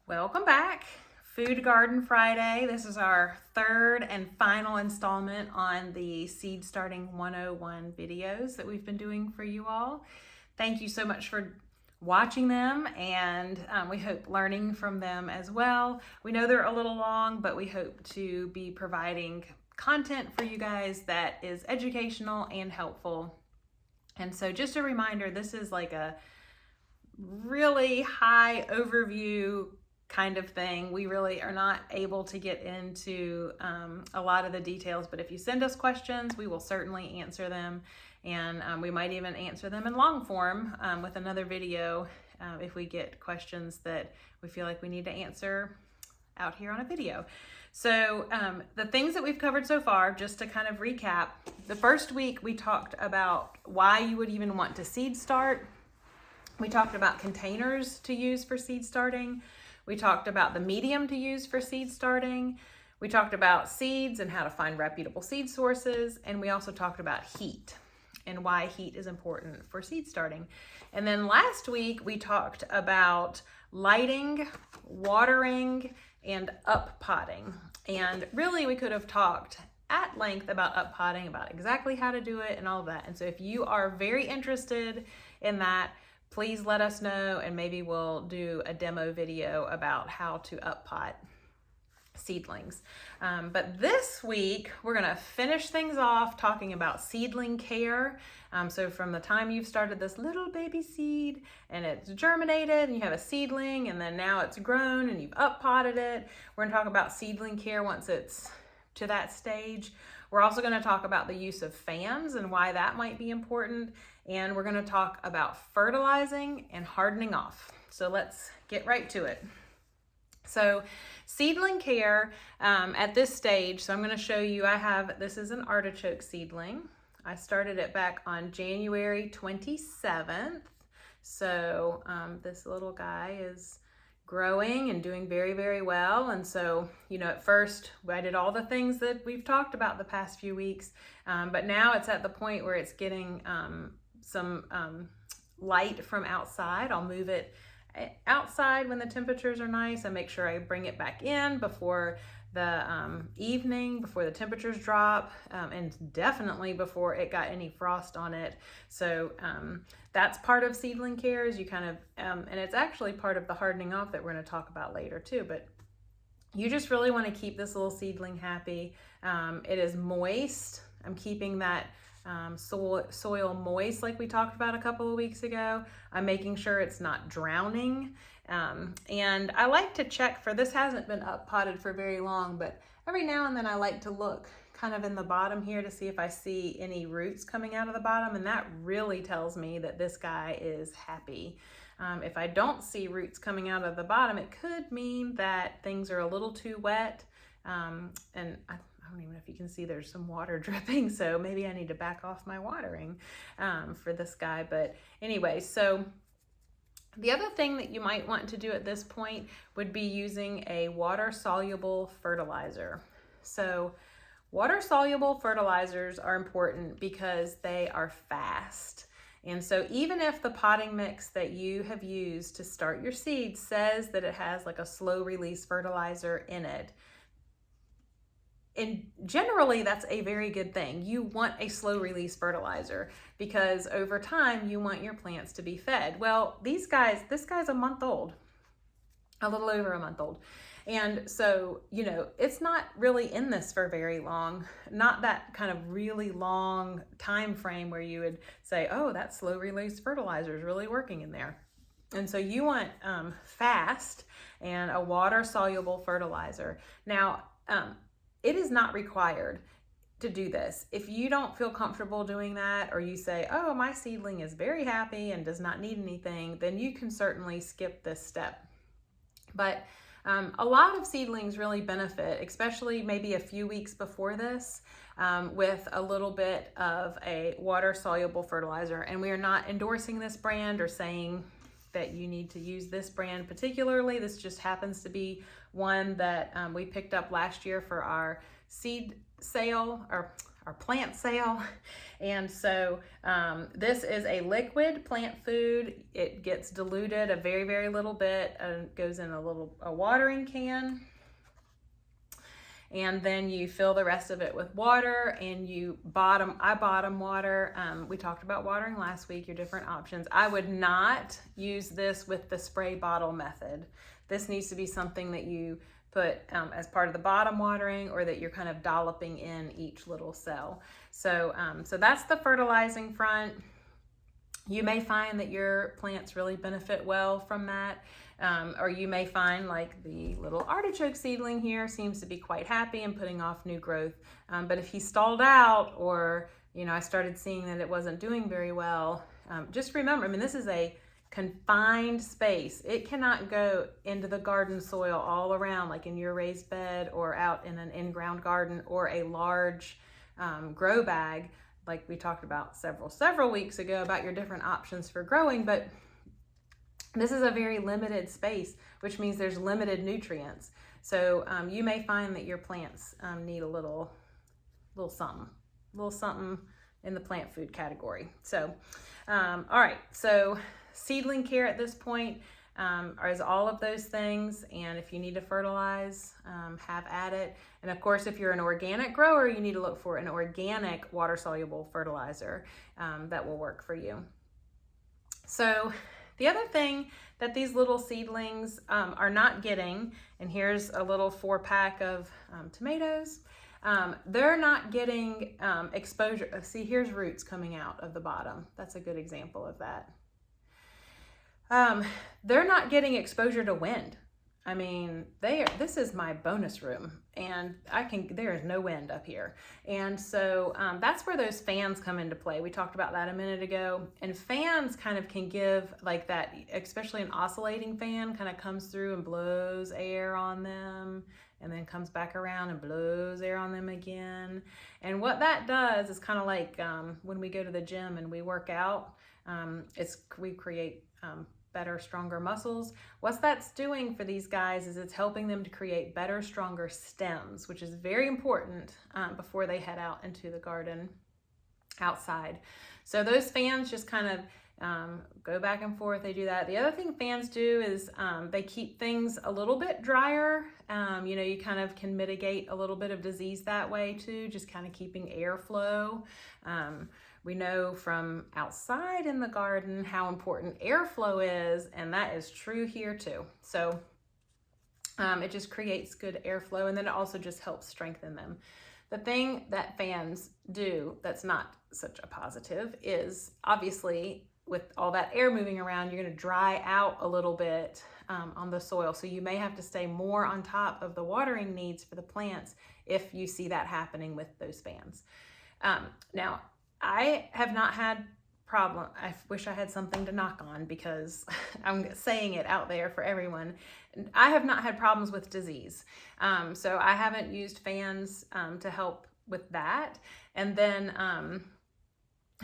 Welcome back. Food Garden Friday. This is our third and final installment on the Seed Starting 101 videos that we've been doing for you all. Thank you so much for watching them, and we hope learning from them as well. We know they're a little long, but we hope to be providing content for you guys that is educational and helpful. And so just a reminder, this is like a really high overview kind of thing. We really are not able to get into a lot of the details, but if you send us questions, we will certainly answer them, and we might even answer them in long form with another video if we get questions that we feel like we need to answer out here on a video. So the things that we've covered so far, just to kind of recap, the first week we talked about why you would even want to seed start. We talked about containers to use for seed starting. We talked about the medium to use for seed starting. We talked about seeds and how to find reputable seed sources. And we also talked about heat and why heat is important for seed starting. And then last week we talked about lighting, watering, and up potting. And really we could have talked at length about up potting, about exactly how to do it and all of that. And so if you are very interested in that, please let us know, and maybe we'll do a demo video about how to up pot seedlings. But this week, we're gonna finish things off talking about seedling care. So from the time you've started this little baby seed and it's germinated and you have a seedling, and then now it's grown and you've up potted it, we're gonna talk about seedling care once it's to that stage. We're also going to talk about the use of fans and why that might be important. And we're going to talk about fertilizing and hardening off. So let's get right to it. So seedling care at this stage, so I'm going to show you, this is an artichoke seedling. I started it back on January 27th. So this little guy is growing and doing very, very well. And so, at first I did all the things that we've talked about the past few weeks, but now it's at the point where it's getting some light from outside. I'll move it outside when the temperatures are nice and make sure I bring it back in before the evening, before the temperatures drop, and definitely before it got any frost on it. So that's part of seedling care, is you kind of, and it's actually part of the hardening off that we're going to talk about later too, but you just really want to keep this little seedling happy. It is moist. I'm keeping that soil moist like we talked about a couple of weeks ago. I'm making sure it's not drowning. And I like to check for, this hasn't been up potted for very long, but every now and then I like to look kind of in the bottom here to see if I see any roots coming out of the bottom, and that really tells me that this guy is happy. If I don't see roots coming out of the bottom, it could mean that things are a little too wet, and I don't even know if you can see there's some water dripping, so maybe I need to back off my watering for this guy. But anyway, so the other thing that you might want to do at this point would be using a water-soluble fertilizer. So water-soluble fertilizers are important because they are fast. And so even if the potting mix that you have used to start your seeds says that it has like a slow release fertilizer in it, and generally that's a very good thing. You want a slow release fertilizer because over time you want your plants to be fed. Well, this guy's a month old, a little over a month old. And so, it's not really in this for very long, not that kind of really long time frame where you would say, oh, that slow release fertilizer is really working in there. And so you want fast and a water soluble fertilizer. Now, it is not required to do this. If you don't feel comfortable doing that, or you say, oh, my seedling is very happy and does not need anything, then you can certainly skip this step. But a lot of seedlings really benefit, especially maybe a few weeks before this, with a little bit of a water-soluble fertilizer. And we are not endorsing this brand or saying that you need to use this brand particularly. This just happens to be one that we picked up last year for our seed sale, or our plant sale. And so this is a liquid plant food. It gets diluted a very, very little bit and goes in a watering can. And then you fill the rest of it with water, and I bottom water. We talked about watering last week, your different options. I would not use this with the spray bottle method. This needs to be something that you put as part of the bottom watering, or that you're kind of dolloping in each little cell. So that's the fertilizing front. You may find that your plants really benefit well from that. Or you may find, like the little artichoke seedling here seems to be quite happy and putting off new growth. But if he stalled out, or, I started seeing that it wasn't doing very well, just remember, this is a confined space. It cannot go into the garden soil all around, like in your raised bed or out in an in-ground garden or a large grow bag, like we talked about several weeks ago about your different options for growing. But this is a very limited space, which means there's limited nutrients. So you may find that your plants need a little something in the plant food category. So, all right. So seedling care at this point is all of those things. And if you need to fertilize, have at it. And of course, if you're an organic grower, you need to look for an organic water-soluble fertilizer that will work for you. So the other thing that these little seedlings are not getting, and here's a little 4-pack of tomatoes, they're not getting exposure. See, here's roots coming out of the bottom. That's a good example of that. They're not getting exposure to wind. This is my bonus room, and there is no wind up here. And so that's where those fans come into play. We talked about that a minute ago. And fans kind of can give like that, especially an oscillating fan kind of comes through and blows air on them, and then comes back around and blows air on them again. And what that does is kind of like when we go to the gym and we work out, we create better, stronger muscles. What that's doing for these guys is it's helping them to create better, stronger stems, which is very important before they head out into the garden outside. So those fans just kind of go back and forth. They do that. The other thing fans do is they keep things a little bit drier. You kind of can mitigate a little bit of disease that way too, just kind of keeping airflow. We know from outside in the garden how important airflow is, and that is true here too. So it just creates good airflow, and then it also just helps strengthen them. The thing that fans do that's not such a positive is, obviously, with all that air moving around, you're going to dry out a little bit on the soil. So you may have to stay more on top of the watering needs for the plants if you see that happening with those fans. Now, I have not had problem. I wish I had something to knock on, because I'm saying it out there for everyone. I have not had problems with disease. So I haven't used fans to help with that. And then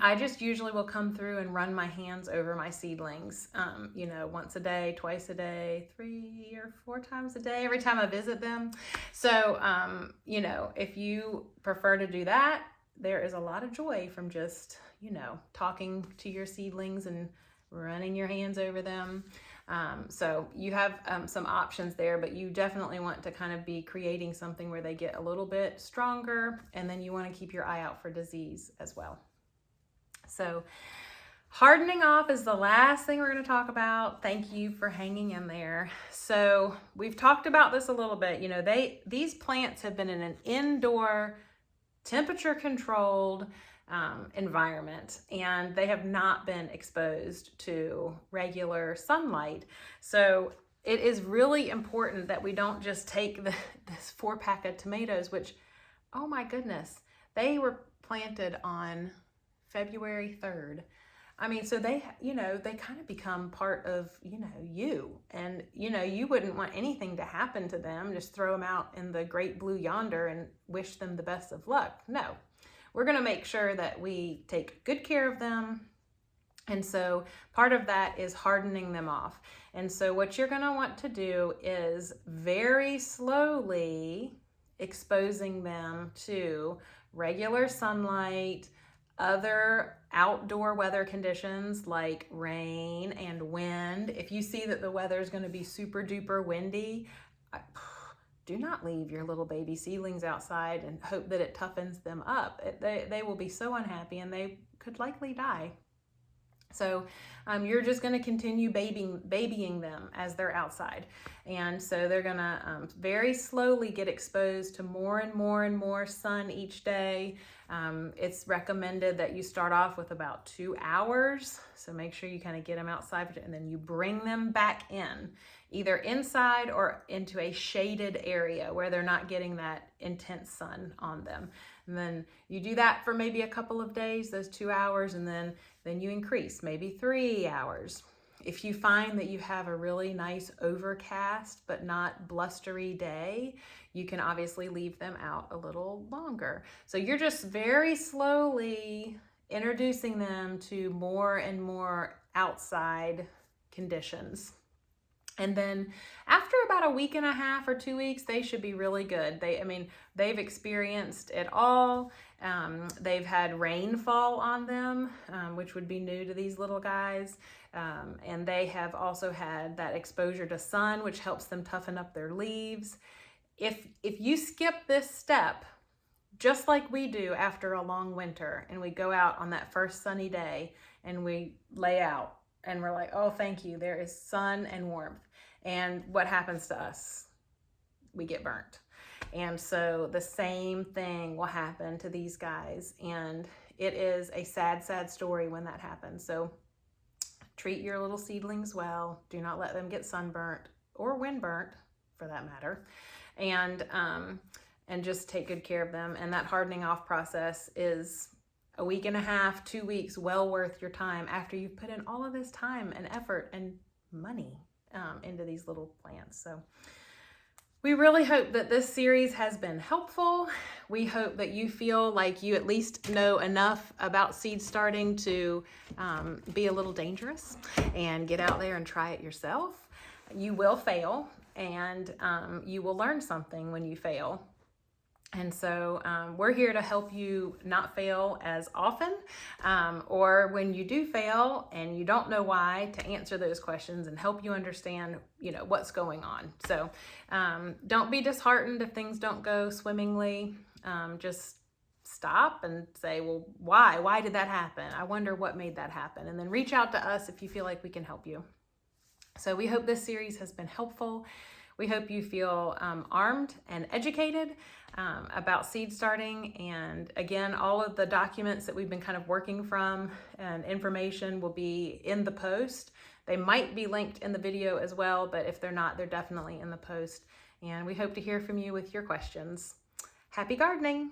I just usually will come through and run my hands over my seedlings, once a day, twice a day, 3 or 4 times a day, every time I visit them. So, if you prefer to do that, there is a lot of joy from just, talking to your seedlings and running your hands over them. So you have some options there, but you definitely want to kind of be creating something where they get a little bit stronger, and then you want to keep your eye out for disease as well. So hardening off is the last thing we're going to talk about. Thank you for hanging in there. So we've talked about this a little bit. These plants have been in an indoor, temperature controlled environment, and they have not been exposed to regular sunlight. So it is really important that we don't just take this 4-pack of tomatoes, which, oh my goodness, they were planted on February 3rd. So they kind of become part of, you, and, you wouldn't want anything to happen to them. Just throw them out in the great blue yonder and wish them the best of luck. No, we're going to make sure that we take good care of them. And so part of that is hardening them off. And so what you're going to want to do is very slowly exposing them to regular sunlight, other outdoor weather conditions like rain and wind. If you see that the weather is going to be super duper windy, do not leave your little baby seedlings outside and hope that it toughens them up. They will be so unhappy and they could likely die. So you're just going to continue babying them as they're outside. And so they're going to very slowly get exposed to more and more and more sun each day. It's recommended that you start off with about 2 hours. So make sure you kind of get them outside and then you bring them back in, either inside or into a shaded area where they're not getting that intense sun on them. And then you do that for maybe a couple of days, those 2 hours, and then you increase, maybe 3 hours. If you find that you have a really nice overcast but not blustery day, you can obviously leave them out a little longer. So you're just very slowly introducing them to more and more outside conditions. And then after about a week and a half or 2 weeks, they should be really good. They've experienced it all. They've had rainfall on them, which would be new to these little guys. And they have also had that exposure to sun, which helps them toughen up their leaves. If you skip this step, just like we do after a long winter, and we go out on that first sunny day and we lay out and we're like, oh, thank you, there is sun and warmth. And what happens to us? We get burnt. And so the same thing will happen to these guys. And it is a sad, sad story when that happens. So treat your little seedlings well. Do not let them get sunburnt or windburnt for that matter. And just take good care of them. And that hardening off process is a week and a half, 2 weeks, well worth your time after you've put in all of this time and effort and money into these little plants. So we really hope that this series has been helpful. We hope that you feel like you at least know enough about seed starting to be a little dangerous and get out there and try it yourself. You will fail, and you will learn something when you fail. And so we're here to help you not fail as often, or when you do fail and you don't know why, to answer those questions and help you understand, what's going on. So don't be disheartened if things don't go swimmingly. Just stop and say, well, why? Why did that happen? I wonder what made that happen. And then reach out to us if you feel like we can help you. So we hope this series has been helpful. We hope you feel armed and educated about seed starting. And again, all of the documents that we've been kind of working from and information will be in the post. They might be linked in the video as well, but if they're not, they're definitely in the post. And we hope to hear from you with your questions. Happy gardening!